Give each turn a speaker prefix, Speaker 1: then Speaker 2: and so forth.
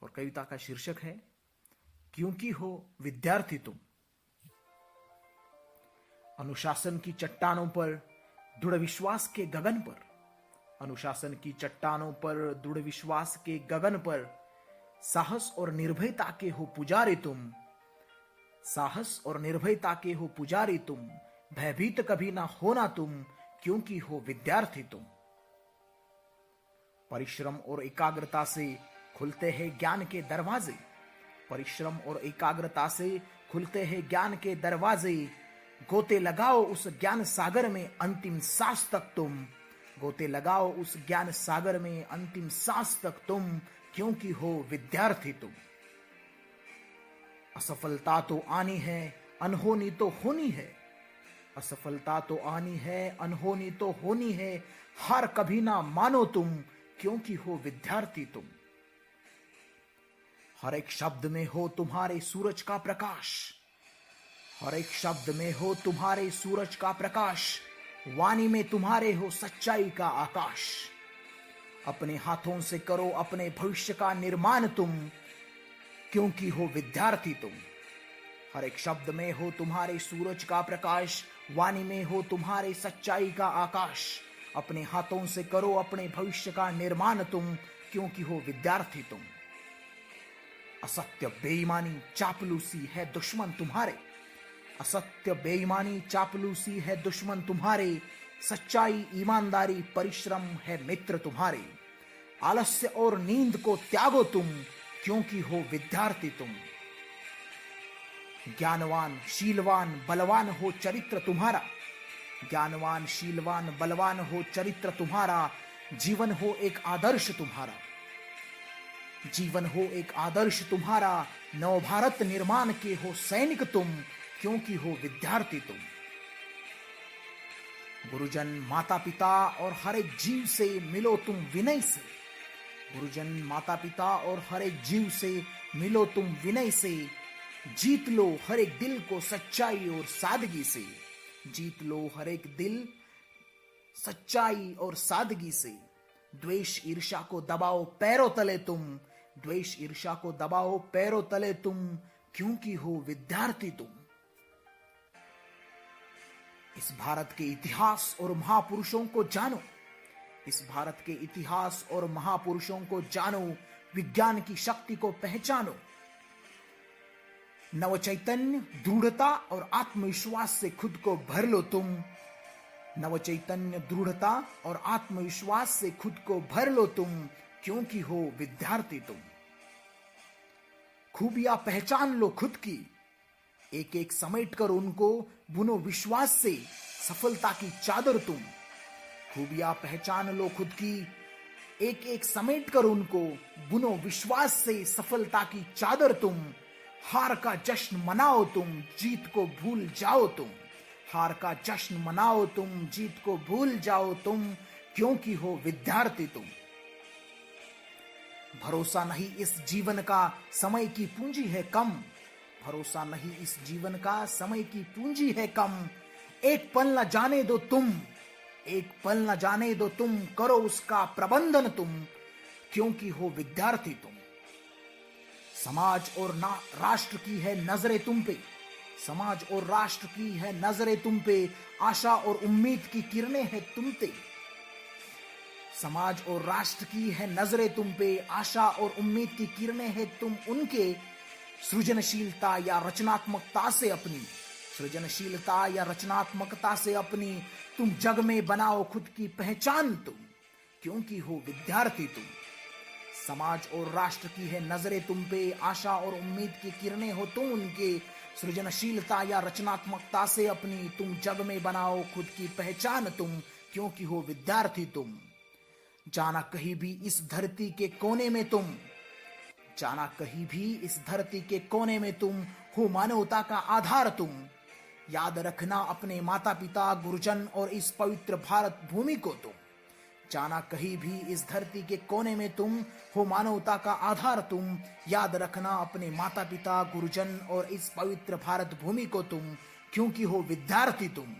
Speaker 1: और कविता का शीर्षक है क्योंकि हो विद्यार्थी तुम। अनुशासन की चट्टानों पर दृढ़ विश्वास के गगन पर, अनुशासन की चट्टानों पर दृढ़ विश्वास के गगन पर साहस और निर्भयता के हो पुजारी तुम, साहस और निर्भयता के हो पुजारी तुम, भयभीत कभी ना होना तुम क्योंकि हो विद्यार्थी तुम। परिश्रम और एकाग्रता से खुलते हैं ज्ञान के दरवाजे, परिश्रम और एकाग्रता से खुलते हैं ज्ञान के दरवाजे, गोते लगाओ उस ज्ञान सागर में अंतिम सांस तक तुम, गोते लगाओ उस ज्ञान सागर में अंतिम सांस तक तुम क्योंकि हो विद्यार्थी तुम। असफलता तो आनी है, अनहोनी तो होनी है, असफलता तो आनी है, अनहोनी तो होनी है, हार कभी ना मानो तुम क्योंकि हो विद्यार्थी तुम। हर एक शब्द में हो तुम्हारे सूरज का प्रकाश, हर एक शब्द में हो तुम्हारे सूरज का प्रकाश, वाणी में तुम्हारे हो सच्चाई का आकाश। अपने हाथों से करो अपने भविष्य का निर्माण तुम क्योंकि हो विद्यार्थी तुम। हर एक शब्द में हो तुम्हारे सूरज का प्रकाश, वाणी में हो तुम्हारे सच्चाई का आकाश। अपने हाथों से करो अपने भविष्य का निर्माण तुम क्योंकि हो विद्यार्थी तुम। असत्य बेईमानी चापलूसी है दुश्मन तुम्हारे, असत्य बेईमानी चापलूसी है दुश्मन तुम्हारे, सच्चाई ईमानदारी परिश्रम है मित्र तुम्हारे। आलस्य और नींद को त्यागो तुम क्योंकि हो विद्यार्थी तुम। ज्ञानवान शीलवान बलवान हो चरित्र तुम्हारा, ज्ञानवान शीलवान बलवान हो चरित्र तुम्हारा, जीवन हो एक आदर्श तुम्हारा, जीवन हो एक आदर्श तुम्हारा, नवभारत निर्माण के हो सैनिक तुम क्योंकि हो विद्यार्थी तुम। गुरुजन माता पिता और हर एक जीव से मिलो तुम विनय से, गुरुजन माता पिता और हर एक जीव से मिलो तुम विनय से, जीत लो हर एक दिल को सच्चाई और सादगी से, जीत लो हर एक दिल सच्चाई और सादगी से। द्वेष ईर्ष्या को दबाओ पैरों तले तुम, द्वेष ईर्ष्या को दबाओ पैरों तले तुम क्योंकि हो विद्यार्थी तुम। इस भारत के इतिहास और महापुरुषों को जानो, इस भारत के इतिहास और महापुरुषों को जानो, विज्ञान की शक्ति को पहचानो। नवचैतन्य दृढ़ता और आत्मविश्वास से खुद को भर लो तुम, नवचैतन्य दृढ़ता और आत्मविश्वास से खुद को भर लो तुम क्योंकि हो विद्यार्थी तुम। खूबियां पहचान लो खुद की, एक एक समेट कर उनको बुनो विश्वास से सफलता की चादर तुम। खूबियां पहचान लो खुद की, एक एक समेट कर उनको बुनो विश्वास से सफलता की चादर तुम। हार का जश्न मनाओ तुम, जीत को भूल जाओ तुम, हार का जश्न मनाओ तुम, जीत को भूल जाओ तुम क्योंकि हो विद्यार्थी तुम। भरोसा नहीं इस जीवन का समय की पूंजी है कम, भरोसा नहीं इस जीवन का समय की पूंजी है कम। एक पल न जाने दो तुम, एक पल न जाने दो तुम, करो उसका प्रबंधन तुम क्योंकि हो विद्यार्थी तुम। समाज और राष्ट्र की है नजरें तुम पे, समाज और राष्ट्र की है नजरें तुम पे, आशा और उम्मीद की किरणें हैं तुम पे। समाज और राष्ट्र की है नजरें तुम पे, आशा और उम्मीद की किरणें हैं तुम उनके। सृजनशीलता या रचनात्मकता से अपनी, सृजनशीलता या रचनात्मकता से अपनी तुम जग में बनाओ खुद की पहचान तुम क्योंकि हो विद्यार्थी तुम। समाज और राष्ट्र की है नजरें तुम पे, आशा और उम्मीद की किरणें हो तुम उनके। सृजनशीलता या रचनात्मकता से अपनी तुम जग में बनाओ खुद की पहचान तुम क्योंकि हो विद्यार्थी तुम। जाना कहीं भी इस धरती के कोने में तुम, जाना कहीं भी इस धरती के कोने में तुम हो मानवता का आधार तुम। याद रखना अपने माता पिता गुरुजन और इस पवित्र भारत भूमि को तुम। जाना कहीं भी इस धरती के कोने में तुम हो मानवता का आधार तुम। याद रखना अपने माता पिता गुरुजन और इस पवित्र भारत भूमि को तुम क्योंकि हो विद्यार्थी तुम।